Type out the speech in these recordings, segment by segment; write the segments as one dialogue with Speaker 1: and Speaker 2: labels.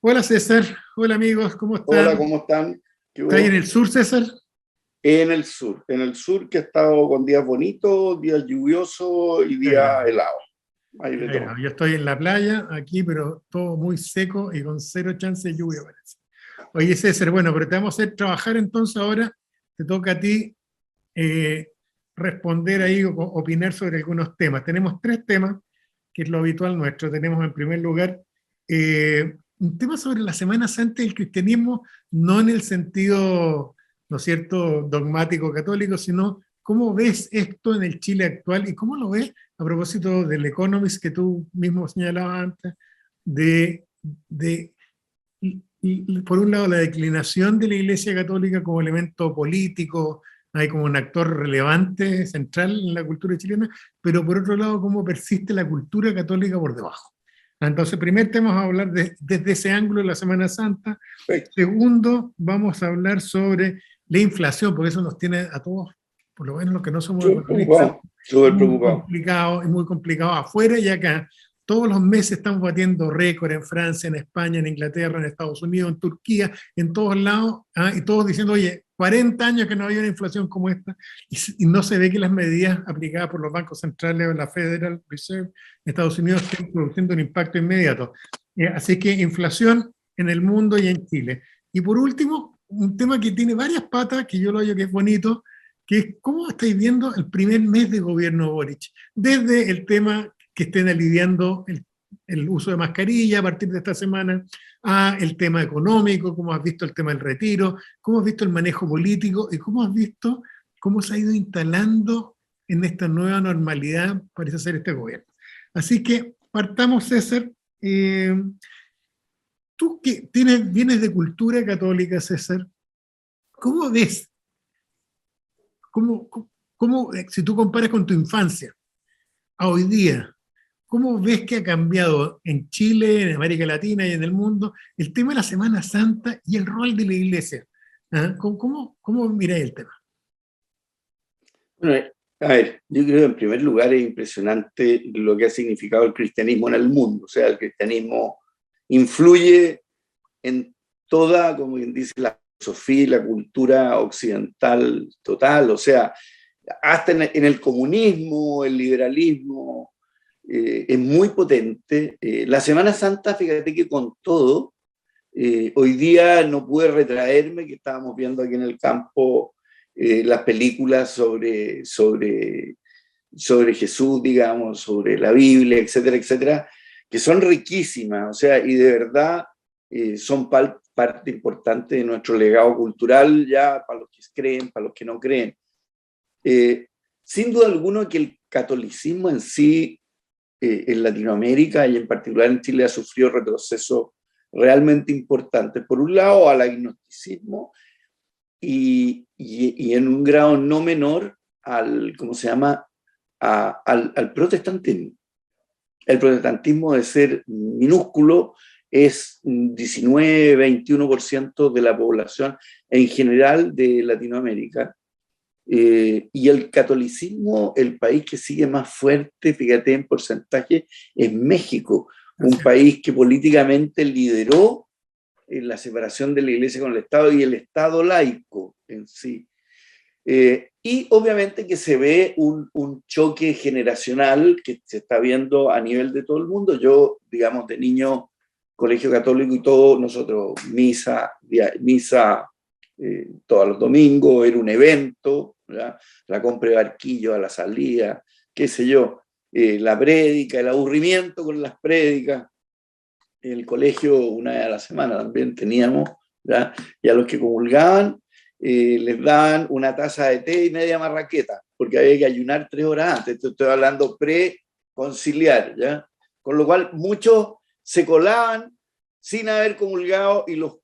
Speaker 1: Hola César, hola amigos, ¿cómo
Speaker 2: Hola,
Speaker 1: están?
Speaker 2: ¿cómo están? ¿Qué
Speaker 1: ¿Está ahí en
Speaker 2: hubo?
Speaker 1: el sur, César?
Speaker 2: En el sur que ha estado con días bonitos, días lluviosos y
Speaker 1: Qué
Speaker 2: días
Speaker 1: bien.
Speaker 2: helados. Hay de
Speaker 1: Bueno,
Speaker 2: todo.
Speaker 1: yo estoy en la playa aquí, pero todo muy seco y con cero chance de lluvia, parece. Oye César, bueno, pero te vamos a hacer trabajar entonces ahora, te toca a ti eh, responder ahí o opinar sobre algunos temas. Tenemos tres temas, que es lo habitual nuestro. Tenemos en primer lugar un tema sobre la Semana Santa del cristianismo, no en el sentido, ¿no es cierto?, dogmático católico, sino cómo ves esto en el Chile actual y cómo lo ves a propósito del Economist que tú mismo señalabas antes, de por un lado la declinación de la Iglesia Católica como elemento político, hay como un actor relevante, central en la cultura chilena, pero por otro lado cómo persiste la cultura católica por debajo. Entonces, primer tema vamos a hablar desde ese ángulo de la Semana Santa.
Speaker 2: Perfecto.
Speaker 1: Segundo, vamos a hablar sobre la inflación, porque eso nos tiene a todos, por lo menos los que no somos
Speaker 2: Súper
Speaker 1: economistas,
Speaker 2: preocupado, súper preocupado.
Speaker 1: es muy complicado afuera y acá. Todos los meses estamos batiendo récord en Francia, en España, en Inglaterra, en Estados Unidos, en Turquía, en todos lados, y todos diciendo, oye, 40 años que no había una inflación como esta, y no se ve que las medidas aplicadas por los bancos centrales o la Federal Reserve en Estados Unidos estén produciendo un impacto inmediato. Así que inflación en el mundo y en Chile. Y por último, un tema que tiene varias patas, que yo lo veo que es bonito, que es cómo estáis viendo el primer mes de gobierno Boric. Desde el tema que estén aliviando el uso de mascarilla a partir de esta semana, a el tema económico, cómo has visto el tema del retiro, cómo has visto el manejo político y cómo has visto cómo se ha ido instalando en esta nueva normalidad, parece ser este gobierno. Así que partamos, César. Eh, Tú que vienes de cultura católica, César, ¿cómo ves? ¿Cómo, si tú comparas con tu infancia a hoy día, ¿cómo ves que ha cambiado en Chile, en América Latina y en el mundo el tema de la Semana Santa y el rol de la iglesia? ¿Ah? ¿Cómo miráis el tema?
Speaker 2: Bueno, a ver, yo creo que en primer lugar es impresionante lo que ha significado el cristianismo en el mundo. O sea, el cristianismo influye en toda, como quien dice, la filosofía y la cultura occidental total. O sea, hasta en el comunismo, el liberalismo, es muy potente. La Semana Santa, fíjate que con todo, hoy día no pude retraerme, que estábamos viendo aquí en el campo las películas sobre Jesús, digamos, sobre la Biblia, etcétera, etcétera, que son riquísimas, o sea, y de verdad son parte importante de nuestro legado cultural, ya para los que creen, para los que no creen. Sin duda alguna que el catolicismo en sí, en Latinoamérica y en particular en Chile, ha sufrido retrocesos realmente importantes. Por un lado, al agnosticismo y en un grado no menor al, ¿cómo se llama?, al protestantismo. El protestantismo, de ser minúsculo, es 19-21% de la población en general de Latinoamérica. Y el catolicismo, el país que sigue más fuerte, fíjate en porcentaje, es México, un país que políticamente lideró la separación de la iglesia con el Estado y el Estado laico en sí. Y obviamente que se ve un choque generacional que se está viendo a nivel de todo el mundo. Yo, digamos, de niño, colegio católico y todo, nosotros misa todos los domingos, era un evento, ¿verdad? La compra de barquillos a la salida, qué sé yo, la prédica, el aburrimiento con las prédicas. En el colegio una vez a la semana también teníamos, ¿verdad? Y a los que comulgaban les daban una taza de té y media marraqueta, porque había que ayunar 3 horas antes. Estoy hablando pre-conciliar, ¿ya? Con lo cual muchos se colaban sin haber comulgado y un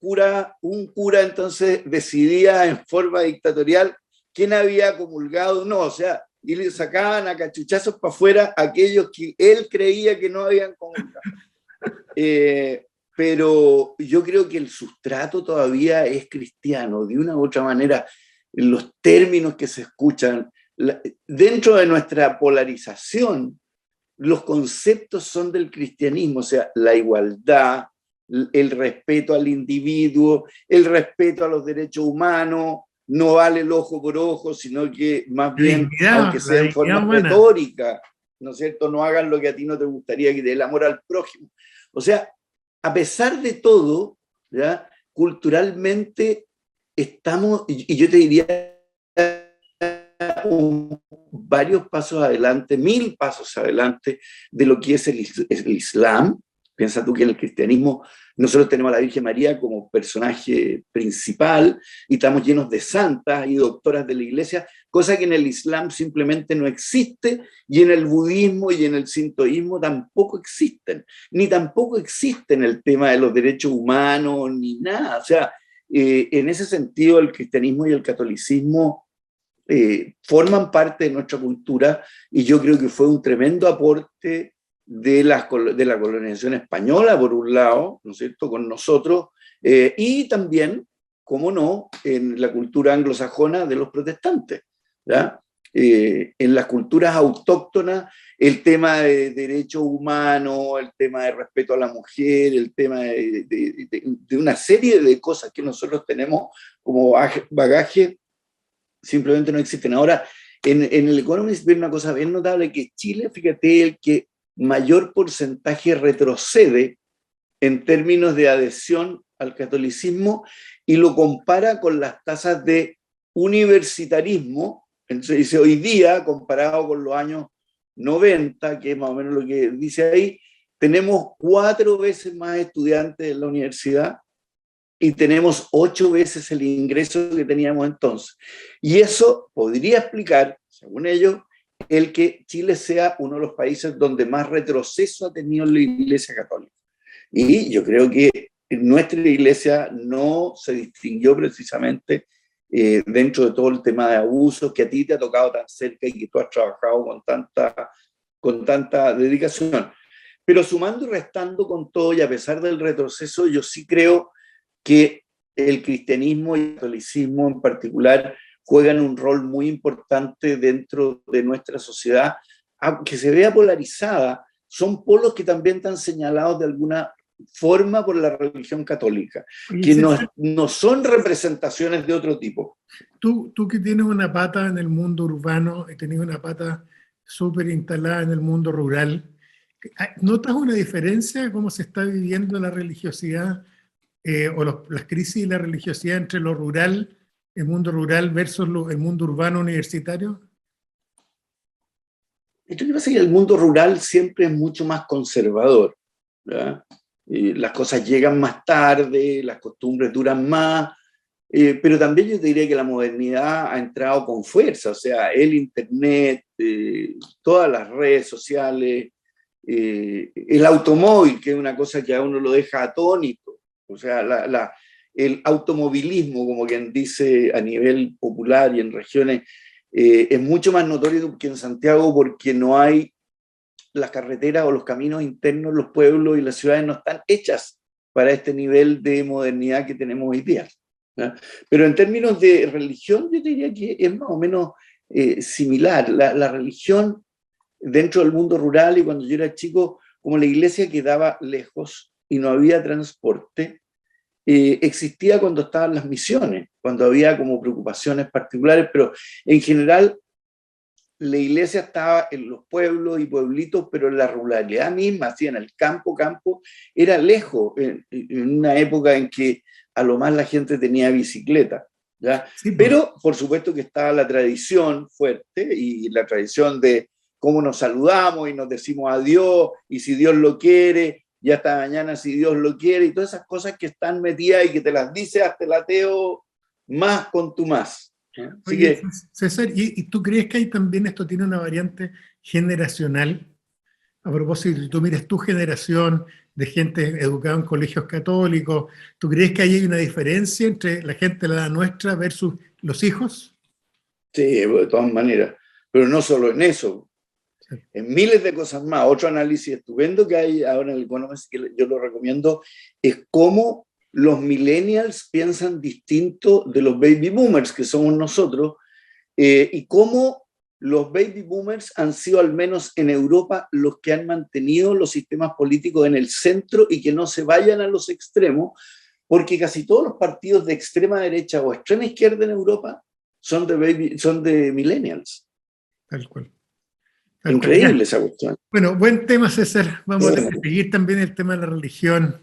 Speaker 2: cura entonces decidía en forma dictatorial quién había comulgado o no, o sea, y le sacaban a cachuchazos para afuera a aquellos que él creía que no habían comulgado. Pero yo creo que el sustrato todavía es cristiano, de una u otra manera, los términos que se escuchan, dentro de nuestra polarización, los conceptos son del cristianismo, o sea, la igualdad, el respeto al individuo, el respeto a los derechos humanos, no vale el ojo por ojo, sino que más bien, aunque
Speaker 1: La
Speaker 2: sea en
Speaker 1: dignidad
Speaker 2: forma
Speaker 1: humana.
Speaker 2: retórica, ¿no es cierto? No hagan lo que a ti no te gustaría, que el amor al prójimo. O sea, a pesar de todo, ¿ya? Culturalmente estamos, y yo te diría, varios pasos adelante, 1000 pasos adelante de lo que es el Islam. Piensa tú que en el cristianismo nosotros tenemos a la Virgen María como personaje principal y estamos llenos de santas y doctoras de la iglesia, cosa que en el Islam simplemente no existe, y en el budismo y en el sintoísmo tampoco existen, ni tampoco existen el tema de los derechos humanos, ni nada. O sea, en ese sentido el cristianismo y el catolicismo forman parte de nuestra cultura, y yo creo que fue un tremendo aporte de la colonización española, por un lado, ¿no es cierto?, con nosotros, y también, cómo no, en la cultura anglosajona de los protestantes, ¿ya? En las culturas autóctonas, el tema de derechos humanos, el tema de respeto a la mujer, el tema de una serie de cosas que nosotros tenemos como bagaje, simplemente no existen. Ahora, en el Economist viene una cosa bien notable, que Chile, fíjate, el que mayor porcentaje retrocede en términos de adhesión al catolicismo, y lo compara con las tasas de universitarismo. Entonces dice, hoy día, comparado con los años 90, que es más o menos lo que dice ahí, tenemos 4 veces más estudiantes en la universidad y tenemos 8 veces el ingreso que teníamos entonces. Y eso podría explicar, según ellos, el que Chile sea uno de los países donde más retroceso ha tenido la Iglesia Católica. Y yo creo que nuestra Iglesia no se distinguió precisamente dentro de todo el tema de abusos que a ti te ha tocado tan cerca y que tú has trabajado con tanta dedicación. Pero sumando y restando con todo, y a pesar del retroceso, yo sí creo que el cristianismo y el catolicismo en particular juegan un rol muy importante dentro de nuestra sociedad, aunque se vea polarizada. Son polos que también están señalados de alguna forma por la religión católica,
Speaker 1: Oye,
Speaker 2: que
Speaker 1: César,
Speaker 2: no son representaciones de otro tipo.
Speaker 1: tú que tienes una pata en el mundo urbano y tienes una pata súper instalada en el mundo rural, ¿notas una diferencia cómo se está viviendo la religiosidad las crisis y la religiosidad entre lo rural, el mundo rural versus el mundo urbano universitario?
Speaker 2: Esto que pasa es que el mundo rural siempre es mucho más conservador, ¿verdad? Las cosas llegan más tarde, las costumbres duran más, pero también yo te diría que la modernidad ha entrado con fuerza. O sea, el internet, todas las redes sociales, el automóvil, que es una cosa que a uno lo deja atónito. O sea, el automovilismo, como quien dice a nivel popular y en regiones, es mucho más notorio que en Santiago, porque no hay las carreteras o los caminos internos, los pueblos y las ciudades no están hechas para este nivel de modernidad que tenemos hoy día, ¿no? Pero en términos de religión, yo diría que es más o menos similar. La religión dentro del mundo rural, y cuando yo era chico, como la iglesia quedaba lejos y no había transporte, existía cuando estaban las misiones, cuando había como preocupaciones particulares, pero en general la iglesia estaba en los pueblos y pueblitos, pero la ruralidad misma, así en el campo, era lejos, en una época en que a lo más la gente tenía bicicleta, ¿ya?
Speaker 1: Sí, pues.
Speaker 2: Pero por supuesto que estaba la tradición fuerte, y la tradición de cómo nos saludamos y nos decimos adiós, y si Dios lo quiere, y hasta mañana si Dios lo quiere, y todas esas cosas que están metidas y que te las dice hasta el ateo más con tu más. Así
Speaker 1: Oye,
Speaker 2: que
Speaker 1: César, ¿y tú crees que ahí también esto tiene una variante generacional? A propósito, si tú miras tu generación de gente educada en colegios católicos, ¿tú crees que ahí hay una diferencia entre la gente de la edad nuestra versus los hijos?
Speaker 2: sí, de todas maneras, pero no solo en eso,
Speaker 1: Sí.
Speaker 2: en miles de cosas más. Otro análisis estupendo que hay ahora en el Economist, que yo lo recomiendo, es cómo los millennials piensan distinto de los baby boomers, que somos nosotros, y cómo los baby boomers han sido, al menos en Europa, los que han mantenido los sistemas políticos en el centro y que no se vayan a los extremos, porque casi todos los partidos de extrema derecha o extrema izquierda en Europa son de millennials.
Speaker 1: Tal cual.
Speaker 2: Increíble esa cuestión.
Speaker 1: Bueno, buen tema, César. Vamos a seguir también el tema de la religión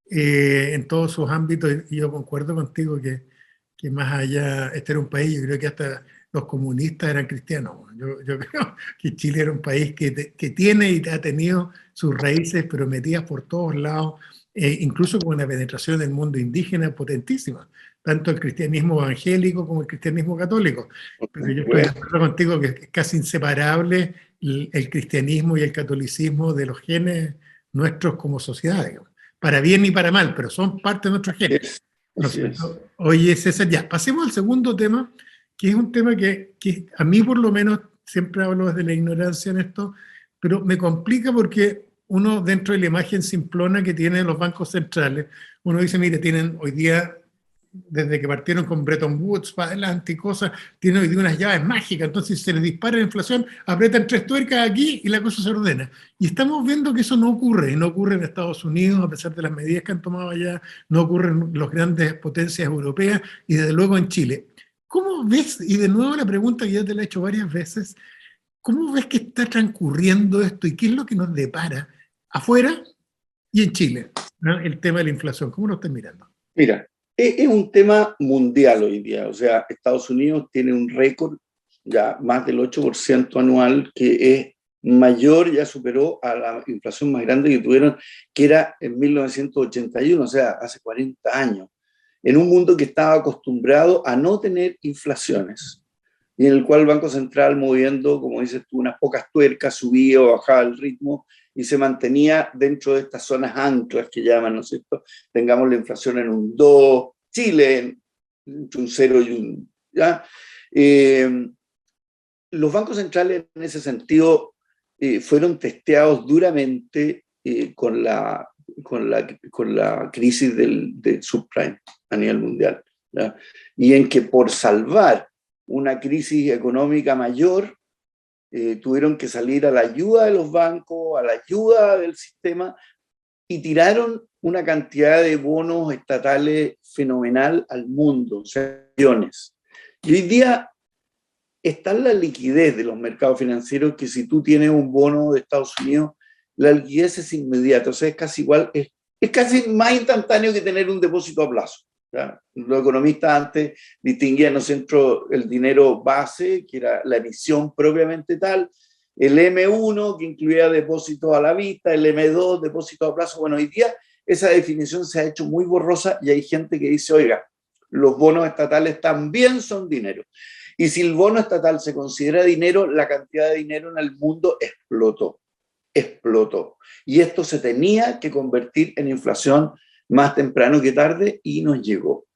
Speaker 1: en todos sus ámbitos, y yo concuerdo contigo que más allá, este era un país, yo creo que hasta los comunistas eran cristianos. Yo creo que Chile era un país que tiene y ha tenido sus raíces, pero metidas por todos lados, incluso con una penetración del mundo indígena potentísima, tanto el cristianismo evangélico como el cristianismo católico. Pero yo estoy de acuerdo contigo que es casi inseparable el cristianismo y el catolicismo de los genes nuestros como sociedad, digamos. Para bien y para mal, pero son parte de nuestros genes. Oye, César, ya, pasemos al segundo tema, que es un tema que a mí por lo menos, siempre hablo desde la ignorancia en esto, pero me complica porque uno, dentro de la imagen simplona que tienen los bancos centrales, uno dice, mire, tienen hoy día, desde que partieron con Bretton Woods para adelante y cosas, tienen hoy día unas llaves mágicas, entonces si se les dispara la inflación, apretan 3 tuercas aquí y la cosa se ordena. Y estamos viendo que eso no ocurre, y no ocurre en Estados Unidos, a pesar de las medidas que han tomado allá, no ocurre en las grandes potencias europeas, y desde luego en Chile. ¿Cómo ves, y de nuevo la pregunta que ya te la he hecho varias veces, cómo ves que está transcurriendo esto y qué es lo que nos depara afuera y en Chile, ¿no? El tema de la inflación? ¿Cómo lo estás mirando?
Speaker 2: Mira, es un tema mundial hoy día. O sea, Estados Unidos tiene un récord ya más del 8% anual, que es mayor, ya superó a la inflación más grande que tuvieron, que era en 1981, o sea, hace 40 años, en un mundo que estaba acostumbrado a no tener inflaciones, y en el cual el Banco Central, moviendo, como dices tú, unas pocas tuercas, subía o bajaba el ritmo y se mantenía dentro de estas zonas anclas que llaman, ¿no es cierto? Tengamos la inflación en un 2, Chile entre un 0 y un... ¿ya? Los bancos centrales en ese sentido fueron testeados duramente con la crisis del subprime a nivel mundial, ¿ya? Y en que por salvar una crisis económica mayor, tuvieron que salir a la ayuda de los bancos, a la ayuda del sistema, y tiraron una cantidad de bonos estatales fenomenal al mundo, o sea, millones. Y hoy día está la liquidez de los mercados financieros, que si tú tienes un bono de Estados Unidos, la liquidez es inmediata, o sea, es casi igual, es casi más instantáneo que tener un depósito a plazo, ¿ya? Los economistas antes distinguían entre el dinero base, que era la emisión propiamente tal, el M1, que incluía depósitos a la vista, el M2, depósitos a plazo. Bueno, hoy día esa definición se ha hecho muy borrosa y hay gente que dice, oiga, los bonos estatales también son dinero. Y si el bono estatal se considera dinero, la cantidad de dinero en el mundo explotó. Y esto se tenía que convertir en inflación más temprano que tarde, y nos llegó.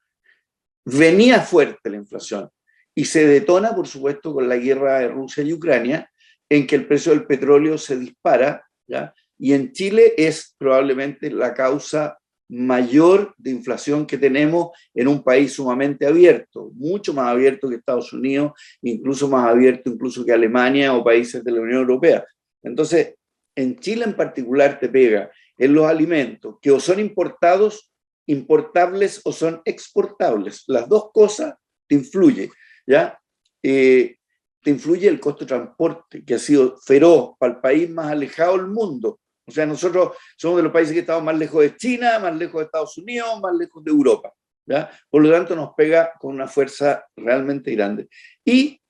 Speaker 2: Venía fuerte la inflación y se detona, por supuesto, con la guerra de Rusia y Ucrania, en que el precio del petróleo se dispara, ¿ya? Y en Chile es probablemente la causa mayor de inflación que tenemos en un país sumamente abierto, mucho más abierto que Estados Unidos, incluso más abierto incluso que Alemania o países de la Unión Europea. Entonces, en Chile en particular te pega en los alimentos, que o son importables o son exportables. Las dos cosas te influyen, ¿ya? Te influye el costo de transporte, que ha sido feroz para el país más alejado del mundo. O sea, nosotros somos de los países que estamos más lejos de China, más lejos de Estados Unidos, más lejos de Europa, ¿ya? Por lo tanto, nos pega con una fuerza realmente grande. Y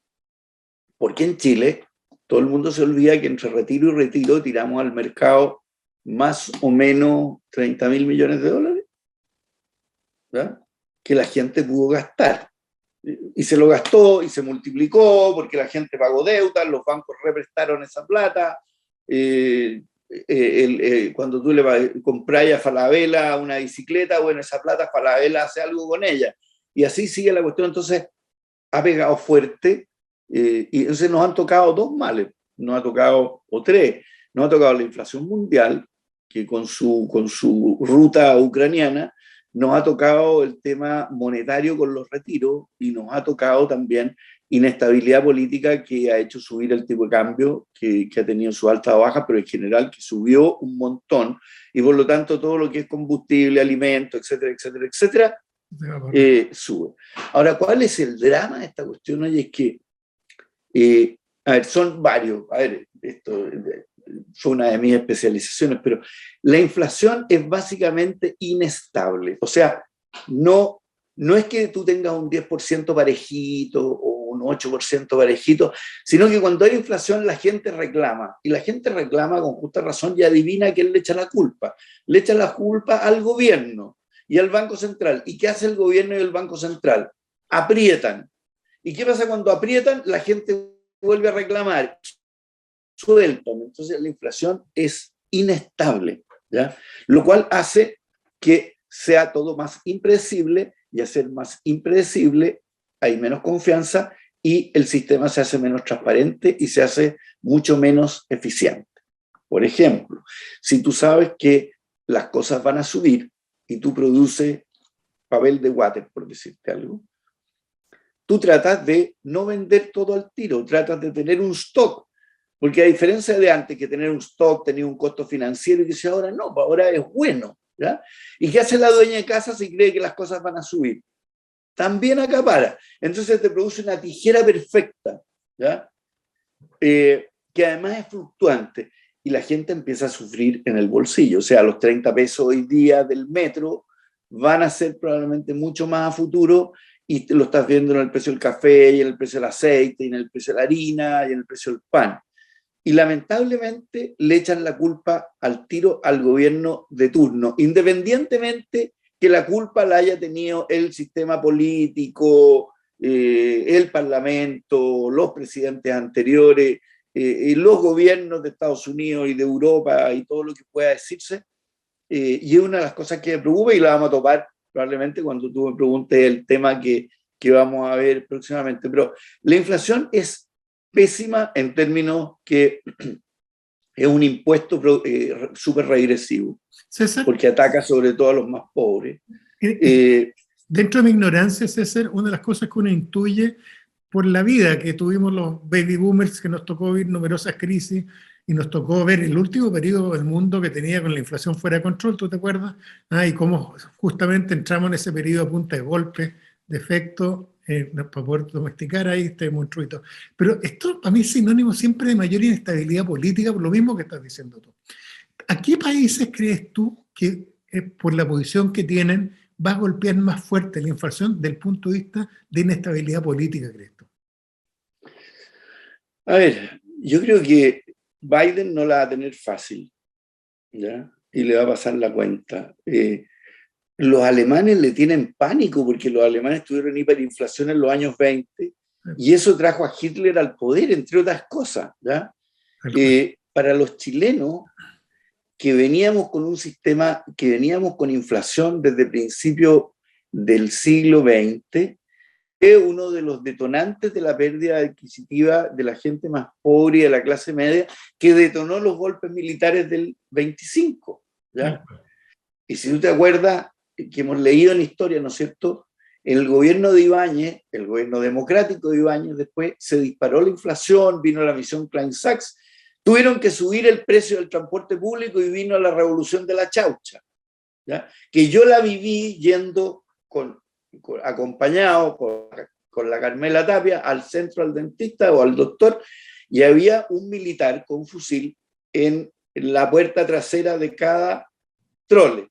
Speaker 2: porque en Chile todo el mundo se olvida que entre retiro y retiro tiramos al mercado más o menos 30.000 millones de dólares, ¿ya? Que la gente pudo gastar. Y se lo gastó y se multiplicó porque la gente pagó deudas, los bancos represtaron esa plata. Cuando tú le compras a Falabella una bicicleta, bueno, esa plata Falabella hace algo con ella. Y así sigue la cuestión. Entonces ha pegado fuerte, y entonces nos han tocado dos males, nos ha tocado, o tres, nos ha tocado la inflación mundial, que con su ruta ucraniana, nos ha tocado el tema monetario con los retiros, y nos ha tocado también inestabilidad política que ha hecho subir el tipo de cambio, que ha tenido su alta o baja, pero en general que subió un montón, y por lo tanto todo lo que es combustible, alimentos, etcétera, etcétera, etcétera, sube. Ahora, ¿cuál es el drama de esta cuestión? Oye, es que, a ver, son varios, a ver, esto fue una de mis especializaciones, pero la inflación es básicamente inestable, o sea, no es que tú tengas un 10% parejito o un 8% parejito, sino que cuando hay inflación la gente reclama, y la gente reclama con justa razón y adivina a quién le echa la culpa. Le echa la culpa al gobierno y al Banco Central. ¿Y qué hace el gobierno y el Banco Central? Aprietan. ¿Y qué pasa cuando aprietan? La gente vuelve a reclamar, sueltan. Entonces la inflación es inestable, ¿ya? Lo cual hace que sea todo más impredecible, y al ser más impredecible hay menos confianza y el sistema se hace menos transparente y se hace mucho menos eficiente. Por ejemplo, si tú sabes que las cosas van a subir y tú produces papel de water, por decirte algo, tú tratas de no vender todo al tiro, tratas de tener un stock, porque a diferencia de antes, que tener un stock tenía un costo financiero y que si ahora no, ahora es bueno, ¿ya? ¿Y qué hace la dueña de casa si cree que las cosas van a subir? También acapara. Entonces te produce una tijera perfecta, ¿ya? Que además es fluctuante, y la gente empieza a sufrir en el bolsillo. O sea, los 30 pesos hoy día del metro van a ser probablemente mucho más a futuro, y lo estás viendo en el precio del café, y en el precio del aceite, y en el precio de la harina, y en el precio del pan. Y lamentablemente le echan la culpa al tiro al gobierno de turno, independientemente que la culpa la haya tenido el sistema político, el parlamento, los presidentes anteriores, los gobiernos de Estados Unidos y de Europa y todo lo que pueda decirse. Y es una de las cosas que me preocupa, y la vamos a topar probablemente cuando tú me preguntes el tema que vamos a ver próximamente. Pero la inflación es pésima en términos que es un impuesto súper regresivo,
Speaker 1: César,
Speaker 2: porque ataca sobre todo a los más pobres.
Speaker 1: dentro de mi ignorancia, César, una de las cosas que uno intuye por la vida que tuvimos los baby boomers, que nos tocó vivir numerosas crisis y nos tocó ver el último periodo del mundo que tenía con la inflación fuera de control, ¿tú te acuerdas? Y cómo justamente entramos en ese periodo a punta de golpes, de efecto, para poder domesticar ahí este monstruito. Pero esto para mí es sinónimo siempre de mayor inestabilidad política, por lo mismo que estás diciendo tú. ¿A qué países crees tú que, por la posición que tienen, va a golpear más fuerte la inflación desde el punto de vista de inestabilidad política, crees tú?
Speaker 2: A ver, yo creo que Biden no la va a tener fácil, ¿ya? Y le va a pasar la cuenta. Los alemanes le tienen pánico porque los alemanes tuvieron hiperinflación en los años 20 y eso trajo a Hitler al poder, entre otras cosas, ¿ya? Para los chilenos, que veníamos con un sistema, que veníamos con inflación desde principios del siglo XX, es uno de los detonantes de la pérdida adquisitiva de la gente más pobre y de la clase media, que detonó los golpes militares del 25, ¿ya? Y si tú te acuerdas, que hemos leído en la historia, ¿no es cierto?, el gobierno de Ibáñez, el gobierno democrático de Ibáñez, después se disparó la inflación, vino la misión Klein-Sachs, tuvieron que subir el precio del transporte público y vino la revolución de la chaucha, ¿ya? Que yo la viví yendo acompañado con la Carmela Tapia al centro al dentista o al doctor, y había un militar con fusil en la puerta trasera de cada trole,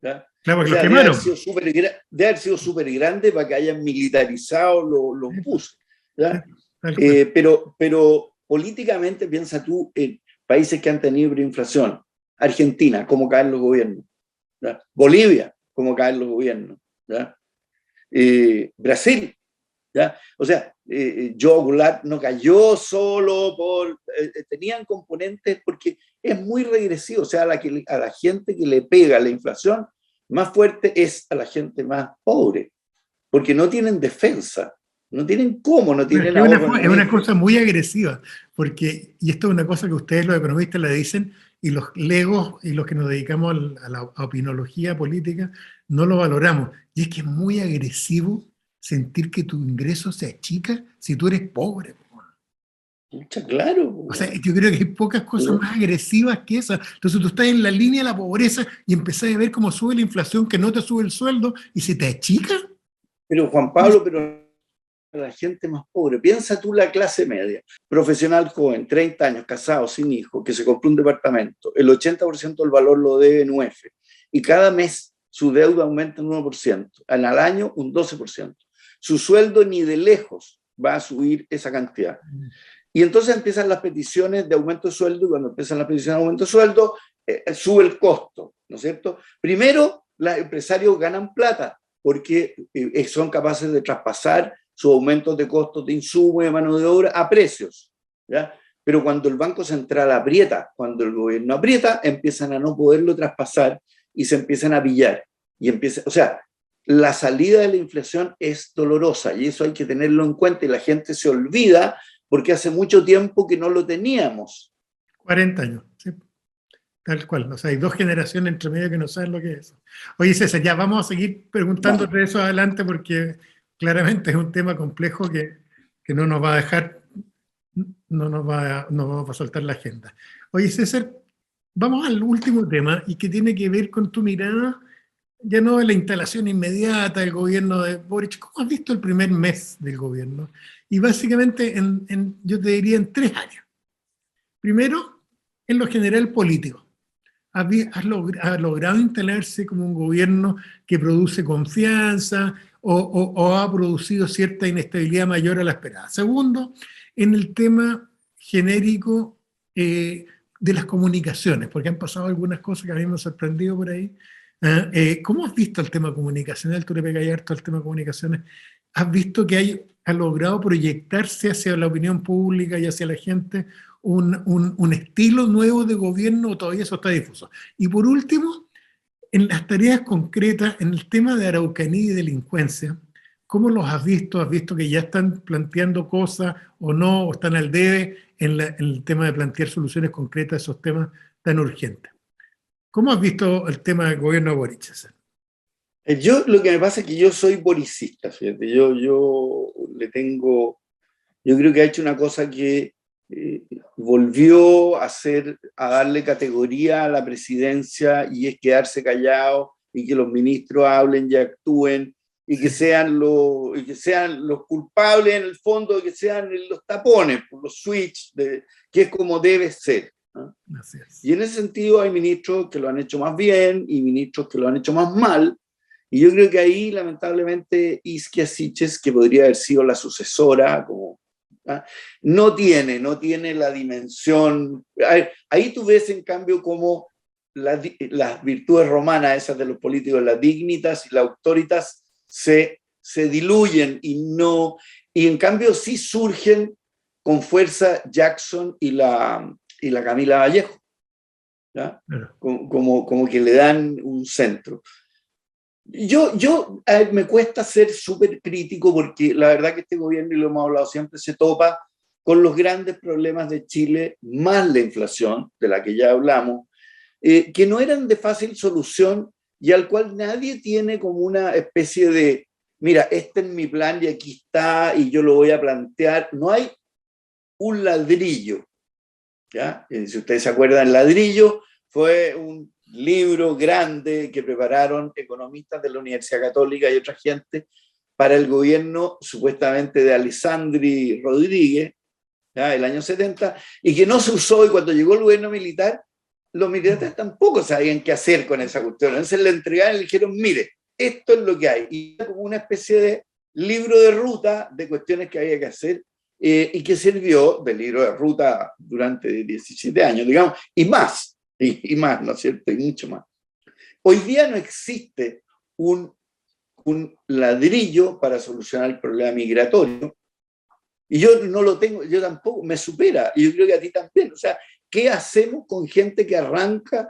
Speaker 2: ¿ya?
Speaker 1: Claro,
Speaker 2: O sea, debe haber sido súper grande para que hayan militarizado los buses, ¿ya? Pero políticamente, piensa tú en países que han tenido hiperinflación. Argentina, cómo caen los gobiernos, ¿ya? Bolivia, cómo caen los gobiernos, ¿ya? Brasil, ¿ya? O sea, Joe Goulart no cayó solo por... tenían componentes, porque es muy regresivo. O sea, a la gente que le pega la inflación más fuerte es a la gente más pobre, porque no tienen defensa, no tienen cómo, no tienen ahorro.
Speaker 1: Es una cosa muy agresiva, porque, y esto es una cosa que ustedes los economistas le dicen, y los legos y los que nos dedicamos a la opinología política no lo valoramos, y es que es muy agresivo sentir que tu ingreso se achica si tú eres pobre.
Speaker 2: Pucha, claro.
Speaker 1: O sea, yo creo que hay pocas cosas más agresivas que esas. Entonces tú estás en la línea de la pobreza y empezás a ver cómo sube la inflación, que no te sube el sueldo y se te achica.
Speaker 2: Pero Juan Pablo, pero la gente más pobre, piensa tú la clase media, profesional joven, 30 años, casado, sin hijos, que se compró un departamento, el 80% del valor lo debe en UF y cada mes su deuda aumenta un 1%, al año un 12%. Su sueldo ni de lejos va a subir esa cantidad. Y entonces empiezan las peticiones de aumento de sueldo, y cuando empiezan las peticiones de aumento de sueldo, sube el costo, ¿no es cierto? Primero, los empresarios ganan plata, porque son capaces de traspasar sus aumentos de costos de insumo y de mano de obra a precios, ¿ya? Pero cuando el Banco Central aprieta, cuando el gobierno aprieta, empiezan a no poderlo traspasar y se empiezan a pillar. O sea, la salida de la inflación es dolorosa y eso hay que tenerlo en cuenta y la gente se olvida porque hace mucho tiempo que no lo teníamos.
Speaker 1: 40 años, sí. Tal cual. O sea, hay 2 generaciones entre medio que no saben lo que es eso. Oye, César, ya vamos a seguir preguntándote de eso adelante porque claramente es un tema complejo que no nos va a dejar, no nos va a soltar la agenda. Oye, César, vamos al último tema y que tiene que ver con tu mirada, ya no de la instalación inmediata del gobierno de Boric. ¿Cómo has visto el primer mes del gobierno? Y básicamente, yo te diría en 3 áreas. Primero, en lo general político. ¿Has logrado instalarse como un gobierno que produce confianza o ha producido cierta inestabilidad mayor a la esperada? Segundo, en el tema genérico de las comunicaciones, porque han pasado algunas cosas que a mí me han sorprendido por ahí. ¿Cómo has visto el tema comunicacional? Tú le pegas harto al tema de comunicaciones. ¿Has visto que ha logrado proyectarse hacia la opinión pública y hacia la gente un estilo nuevo de gobierno o todavía eso está difuso? Y por último, en las tareas concretas, en el tema de Araucanía y delincuencia, ¿cómo los has visto? ¿Has visto que ya están planteando cosas o no, o están al debe en el tema de plantear soluciones concretas a esos temas tan urgentes? ¿Cómo has visto el tema del gobierno de Boric, César?
Speaker 2: Yo lo que me pasa es que yo soy boricista, fíjate, yo creo que ha hecho una cosa que volvió a darle categoría a la presidencia y es quedarse callado y que los ministros hablen y actúen y que sean los culpables en el fondo, que sean los tapones, los switch, que es como debe ser, ¿no?
Speaker 1: Así es.
Speaker 2: Y en ese sentido hay ministros que lo han hecho más bien y ministros que lo han hecho más mal. Y yo creo que ahí, lamentablemente, Isquia Siches, que podría haber sido la sucesora, no tiene la dimensión. Ahí tú ves, en cambio, cómo las virtudes romanas, esas de los políticos, las dignitas y las autoritas, se diluyen y en cambio sí surgen con fuerza Jackson y la Camila Vallejo, ¿ya?
Speaker 1: Claro.
Speaker 2: Como que le dan un centro. Me cuesta ser súper crítico porque la verdad que este gobierno, y lo hemos hablado siempre, se topa con los grandes problemas de Chile, más la inflación, de la que ya hablamos, que no eran de fácil solución y al cual nadie tiene como una especie de, mira, este es mi plan y aquí está y yo lo voy a plantear. No hay un ladrillo, ¿ya? Si ustedes se acuerdan, el ladrillo fue un libro grande que prepararon economistas de la Universidad Católica y otra gente para el gobierno supuestamente de Alessandri Rodríguez, ¿ya? El año 70, y que no se usó, y cuando llegó el gobierno militar, los militares tampoco sabían qué hacer con esa cuestión. Entonces le entregaron y le dijeron, mire, esto es lo que hay. Y era como una especie de libro de ruta de cuestiones que había que hacer, y que sirvió de libro de ruta durante 17 años, digamos, y más, ¿no es cierto? Y mucho más. Hoy día no existe un ladrillo para solucionar el problema migratorio, y yo no lo tengo, yo tampoco, me supera, y yo creo que a ti también. O sea, ¿qué hacemos con gente que arranca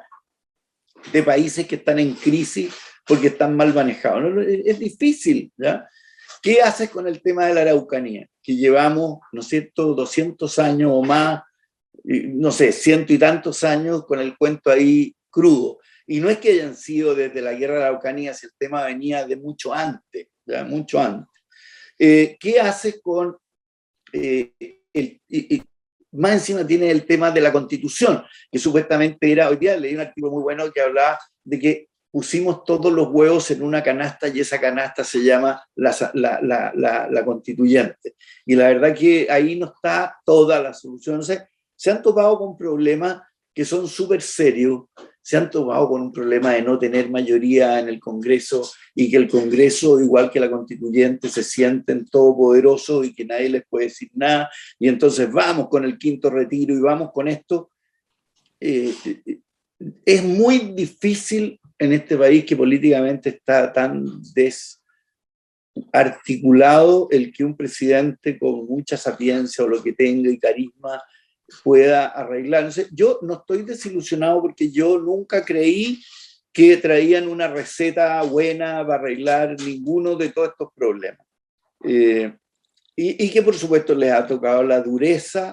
Speaker 2: de países que están en crisis porque están mal manejados? ¿No? Es difícil, ¿ya? ¿Qué haces con el tema de la Araucanía? Que llevamos, ¿no es cierto?, 200 años o más, no sé, 100 y tantos años con el cuento ahí crudo. Y no es que hayan sido desde la guerra de la Araucanía, si el tema venía de mucho antes, ¿ya? Mucho antes. ¿Qué haces con más encima tiene el tema de la Constitución, que supuestamente era, hoy día leí un artículo muy bueno que hablaba de que pusimos todos los huevos en una canasta y esa canasta se llama la constituyente. Y la verdad que ahí no está toda la solución. O sea, se han topado con problemas que son súper serios, se han topado con un problema de no tener mayoría en el Congreso y que el Congreso, igual que la constituyente, se sienten todopoderosos y que nadie les puede decir nada. Y entonces vamos con el quinto retiro y vamos con esto. Es muy difícil en este país que políticamente está tan desarticulado el que un presidente con mucha sapiencia o lo que tenga y carisma pueda arreglar. Entonces, yo no estoy desilusionado porque yo nunca creí que traían una receta buena para arreglar ninguno de todos estos problemas. Y que por supuesto les ha tocado la dureza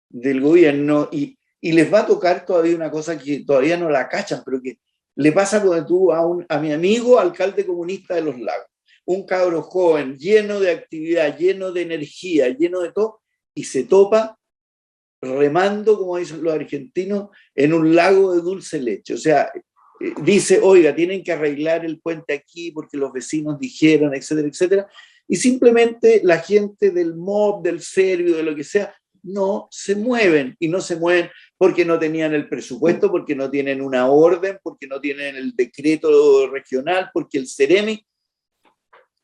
Speaker 2: del gobierno y les va a tocar todavía una cosa que todavía no la cachan, pero que le pasa cuando tú a mi amigo alcalde comunista de Los Lagos, un cabro joven, lleno de actividad, lleno de energía, lleno de todo, y se topa remando, como dicen los argentinos, en un lago de dulce leche. O sea, dice, oiga, tienen que arreglar el puente aquí porque los vecinos dijeron, etcétera, etcétera, y simplemente la gente del MOB, del Servio, de lo que sea, no se mueven, y no se mueven porque no tenían el presupuesto, porque no tienen una orden, porque no tienen el decreto regional, porque el Ceremi,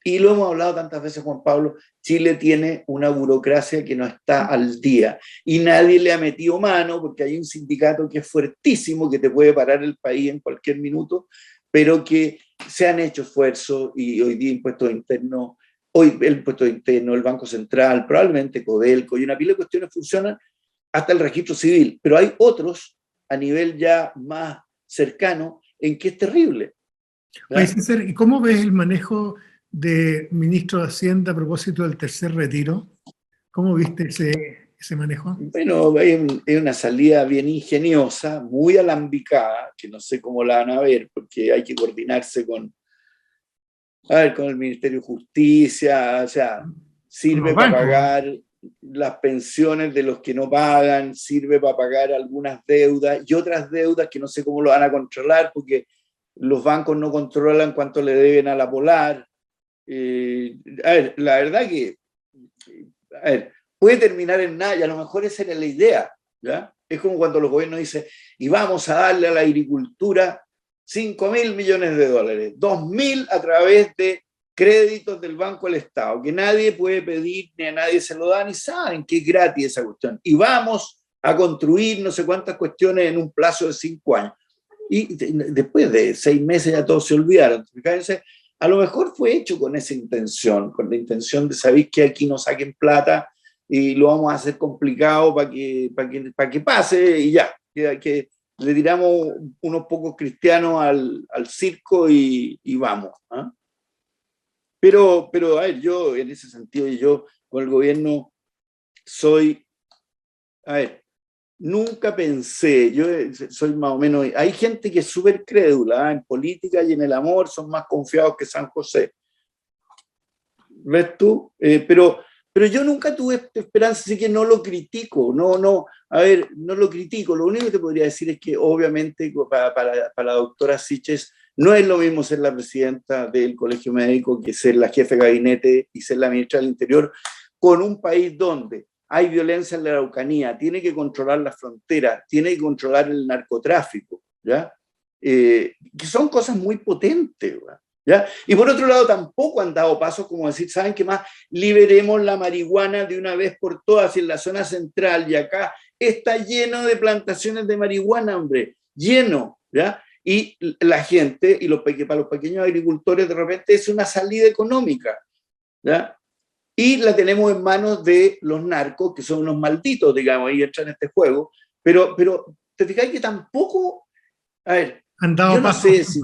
Speaker 2: y lo hemos hablado tantas veces, Juan Pablo, Chile tiene una burocracia que no está al día, y nadie le ha metido mano, porque hay un sindicato que es fuertísimo, que te puede parar el país en cualquier minuto, pero que se han hecho esfuerzos, y hoy día impuestos internos, hoy el impuesto interno, el Banco Central, probablemente Codelco, y una pila de cuestiones funcionan hasta el registro civil, pero hay otros a nivel ya más cercano en que es terrible.
Speaker 1: Oye, César, ¿y cómo ves el manejo de ministro de Hacienda a propósito del tercer retiro? ¿Cómo viste ese manejo?
Speaker 2: Bueno, es una salida bien ingeniosa, muy alambicada, que no sé cómo la van a ver, porque hay que coordinarse con el Ministerio de Justicia, o sea, sirve para pagar las pensiones de los que no pagan, sirve para pagar algunas deudas y otras deudas que no sé cómo lo van a controlar porque los bancos no controlan cuánto le deben a la Polar. La verdad que, puede terminar en nada y a lo mejor esa era la idea, ¿ya? Es como cuando los gobiernos dicen, y vamos a darle a la agricultura 5.000 millones de dólares, 2.000 a través de créditos del Banco del Estado, que nadie puede pedir, ni a nadie se lo dan, y saben que es gratis esa cuestión. Y vamos a construir no sé cuántas cuestiones en un plazo de 5 años. Y después de 6 meses ya todos se olvidaron. Fíjense, a lo mejor fue hecho con esa intención, con la intención de saber que aquí no saquen plata y lo vamos a hacer complicado para que pase y ya, que le tiramos unos pocos cristianos al circo y vamos. ¿Eh? Pero, a ver, yo en ese sentido, yo con el gobierno soy, a ver, nunca pensé, yo soy más o menos, hay gente que es súper crédula, ¿eh? En política y en el amor son más confiados que San José. ¿Ves tú? Pero yo nunca tuve esperanza, así que no lo critico, no lo critico. Lo único que te podría decir es que obviamente para la doctora Siches no es lo mismo ser la presidenta del Colegio Médico que ser la jefe de gabinete y ser la ministra del Interior con un país donde hay violencia en la Araucanía, tiene que controlar las fronteras, tiene que controlar el narcotráfico, ¿ya? Que son cosas muy potentes, ¿verdad? ¿Ya? Y por otro lado tampoco han dado pasos como decir, ¿saben qué más? Liberemos la marihuana de una vez por todas en la zona central y acá está lleno de plantaciones de marihuana, hombre, lleno, ¿ya? Y la gente, para los pequeños agricultores de repente es una salida económica, ¿ya? Y la tenemos en manos de los narcos, que son unos malditos, digamos, ahí entran en este juego, pero te fijas que tampoco, a ver, yo no sé si...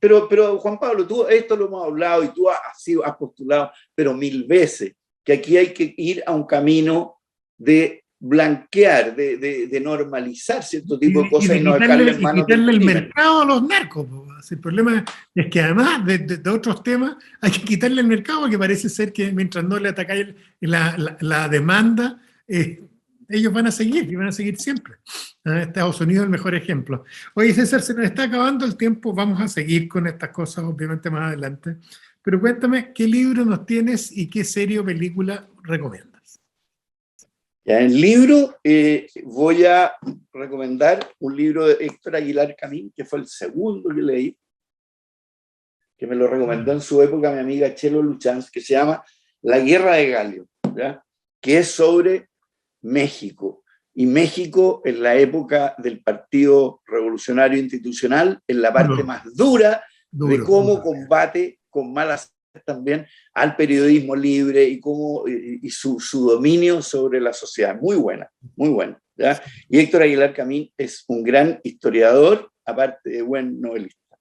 Speaker 2: Pero Juan Pablo, tú esto lo hemos hablado y tú has postulado, pero 1000 veces, que aquí hay que ir a un camino de blanquear, de normalizar cierto tipo de cosas y no
Speaker 1: quitarle,
Speaker 2: dejarle en manos del
Speaker 1: el
Speaker 2: crimen.
Speaker 1: mercado a los narcos. El problema es que además de otros temas hay que quitarle el mercado, porque parece ser que mientras no le atacáis la demanda, ellos van a seguir y van a seguir siempre. Estados Unidos es el mejor ejemplo. Oye, César, se nos está acabando el tiempo, vamos a seguir con estas cosas obviamente más adelante, pero cuéntame, ¿qué libro nos tienes y qué serie o película recomiendas?
Speaker 2: Ya, en el libro voy a recomendar un libro de Héctor Aguilar Camín, que fue el segundo que leí, que me lo recomendó en su época mi amiga Chelo Luchanz, que se llama La Guerra de Galio, ¿ya? Que es sobre México. Y México en la época del Partido Revolucionario Institucional, en la parte más dura de cómo combate con malas también al periodismo libre y, cómo, y su dominio sobre la sociedad. Muy buena, muy buena. ¿Ya? Y Héctor Aguilar Camín es un gran historiador, aparte de buen novelista.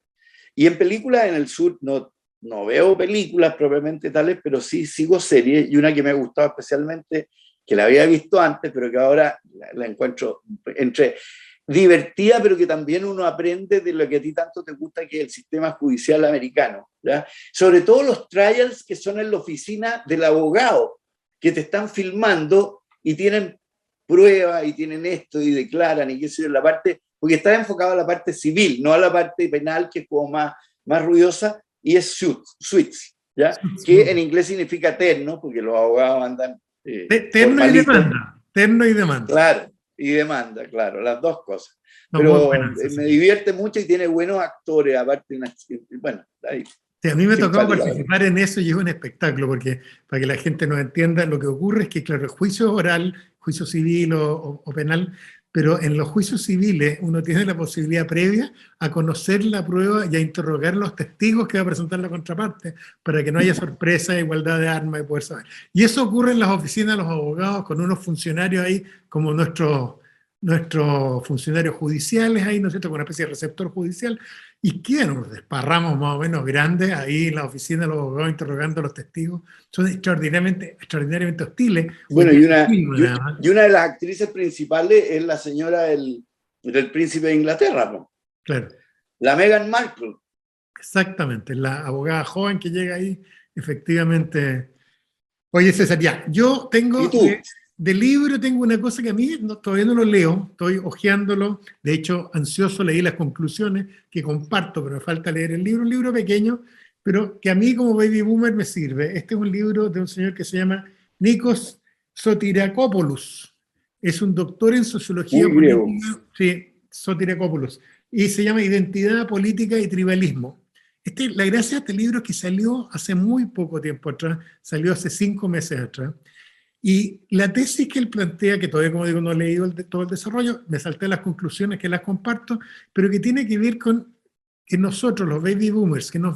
Speaker 2: Y en películas en el sur no veo películas propiamente tales, pero sí sigo series, y una que me ha gustado especialmente, que la había visto antes, pero que ahora la encuentro entre divertida, pero que también uno aprende de lo que a ti tanto te gusta, que es el sistema judicial americano, ¿ya? Sobre todo los trials que son en la oficina del abogado, que te están filmando y tienen pruebas y tienen esto y declaran y qué sé yo, la parte, porque está enfocado a la parte civil, no a la parte penal, que es como más ruidosa, y es suits, ¿ya? Que en inglés significa terno, porque los abogados andan
Speaker 1: terno y demanda. Terno y demanda.
Speaker 2: Claro, y demanda, claro, las dos cosas.
Speaker 1: No,
Speaker 2: pero me divierte mucho y tiene buenos actores, aparte, bueno, ahí.
Speaker 1: Sí, a mí me tocó participar en eso y es un espectáculo, porque para que la gente nos entienda, lo que ocurre es que, claro, el juicio es oral, juicio civil o penal, pero en los juicios civiles uno tiene la posibilidad previa a conocer la prueba y a interrogar los testigos que va a presentar la contraparte, para que no haya sorpresa, igualdad de armas y poder saber. Y eso ocurre en las oficinas de los abogados, con unos funcionarios ahí, como nuestros funcionarios judiciales ahí, ¿no es cierto?, con una especie de receptor judicial, y quedan unos desparramos más o menos grandes ahí en la oficina de los abogados interrogando a los testigos. Son extraordinariamente hostiles.
Speaker 2: Bueno, y una de las actrices principales es la señora del príncipe de Inglaterra, ¿no?
Speaker 1: Claro.
Speaker 2: La Meghan Markle.
Speaker 1: Exactamente, la abogada joven que llega ahí, efectivamente. Oye, César, ya, yo tengo...
Speaker 2: ¿Y tú?
Speaker 1: De libro tengo una cosa que a mí todavía no lo leo, estoy hojeándolo, de hecho ansioso leí las conclusiones que comparto, pero me falta leer el libro, un libro pequeño, pero que a mí como baby boomer me sirve. Este es un libro de un señor que se llama Nikos Sotirakopoulos, es un doctor en sociología política, sí, Sotirakopoulos, y se llama Identidad, Política y Tribalismo. La gracia de este libro es que salió hace muy poco tiempo atrás, salió hace 5 meses atrás. Y la tesis que él plantea, que todavía, como digo, no he leído todo el desarrollo, me salté las conclusiones que las comparto, pero que tiene que ver con que nosotros, los baby boomers, que nos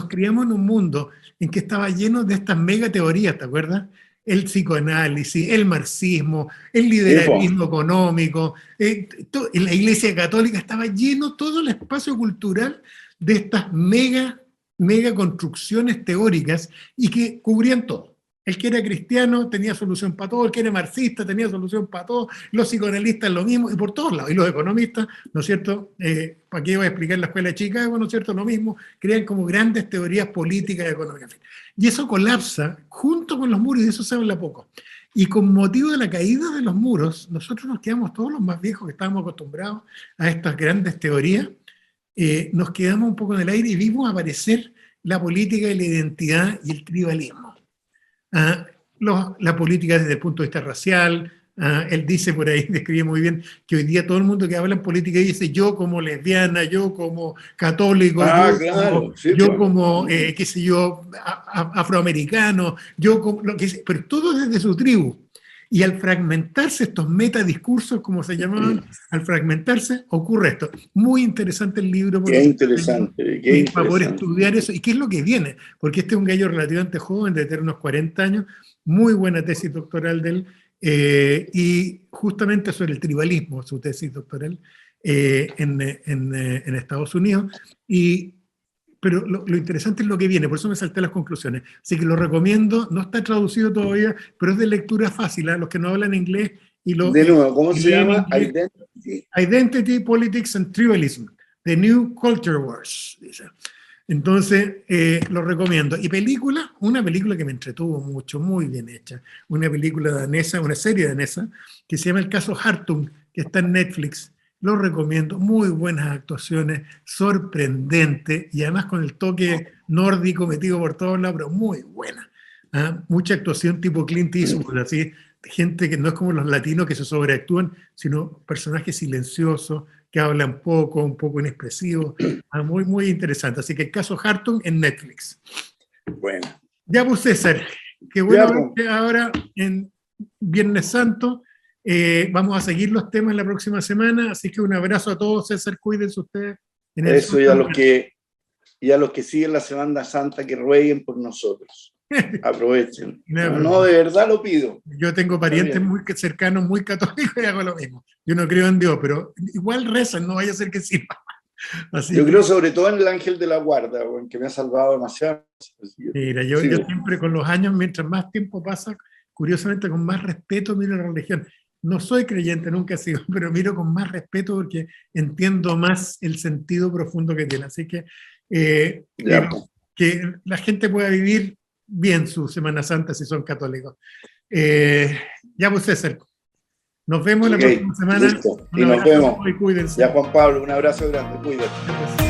Speaker 1: criamos en un mundo en que estaba lleno de estas mega teorías, ¿te acuerdas? El psicoanálisis, el marxismo, el liberalismo económico, la Iglesia Católica, estaba lleno todo el espacio cultural de estas mega construcciones teóricas y que cubrían todo. El que era cristiano tenía solución para todo, el que era marxista tenía solución para todo, los psicoanalistas lo mismo, y por todos lados. Y los economistas, ¿no es cierto? ¿Para qué voy a explicar la escuela de Chicago? ¿No es cierto? Lo mismo, crean como grandes teorías políticas y económicas. Y eso colapsa junto con los muros, y de eso se habla poco. Y con motivo de la caída de los muros, nosotros nos quedamos, todos los más viejos que estábamos acostumbrados a estas grandes teorías, nos quedamos un poco en el aire y vimos aparecer la política y la identidad y el tribalismo. La política desde el punto de vista racial. Él dice por ahí, describe muy bien, que hoy día todo el mundo que habla en política dice yo como lesbiana, yo como católico, yo como qué sé yo, afroamericano, yo como, pero todo desde su tribu. Y al fragmentarse estos metadiscursos, como se llamaban, al fragmentarse, ocurre esto. Muy interesante el libro.
Speaker 2: Qué interesante.
Speaker 1: Para poder estudiar eso. ¿Y qué es lo que viene? Porque este es un gallo relativamente joven, de tener unos 40 años, muy buena tesis doctoral de él, y justamente sobre el tribalismo, su tesis doctoral en Estados Unidos. Y pero lo interesante es lo que viene, por eso me salté las conclusiones. Así que lo recomiendo, no está traducido todavía, pero es de lectura fácil, los que no hablan inglés
Speaker 2: De nuevo, ¿cómo se llama?
Speaker 1: Identity, Politics and Tribalism, The New Culture Wars, dice. Entonces, lo recomiendo. Y película, una película que me entretuvo mucho, muy bien hecha, una película danesa, una serie danesa, que se llama El caso Hartung, que está en Netflix. Lo recomiendo, muy buenas actuaciones, sorprendente, y además con el toque nórdico metido por todos lados, pero muy buena. ¿Ah? Mucha actuación tipo Clint Eastwood, así, gente que no es como los latinos que se sobreactúan, sino personajes silenciosos, que hablan poco, un poco inexpresivos, muy, muy interesante. Así que el caso Hartung en Netflix.
Speaker 2: Bueno.
Speaker 1: Ya pues, César, qué bueno ver que ahora en Viernes Santo vamos a seguir los temas la próxima semana, así que un abrazo a todos, César, cuídense ustedes.
Speaker 2: Eso, y a los que siguen la Semana Santa, que rueguen por nosotros. Aprovechen. No, de verdad lo pido.
Speaker 1: Yo tengo parientes muy cercanos, muy católicos, y hago lo mismo. Yo no creo en Dios, pero igual rezan, no vaya a ser que sí.
Speaker 2: Yo creo sobre todo en el ángel de la guarda, que me ha salvado demasiado.
Speaker 1: Mira, yo siempre con los años, mientras más tiempo pasa, curiosamente con más respeto miro la religión. No soy creyente, nunca he sido, pero miro con más respeto porque entiendo más el sentido profundo que tiene. Así que que la gente pueda vivir bien su Semana Santa si son católicos. Ya pues, César, nos vemos la próxima semana.
Speaker 2: Listo. Y nos vemos.
Speaker 1: Y cuídense.
Speaker 2: Ya, Juan Pablo, un abrazo grande, cuídate.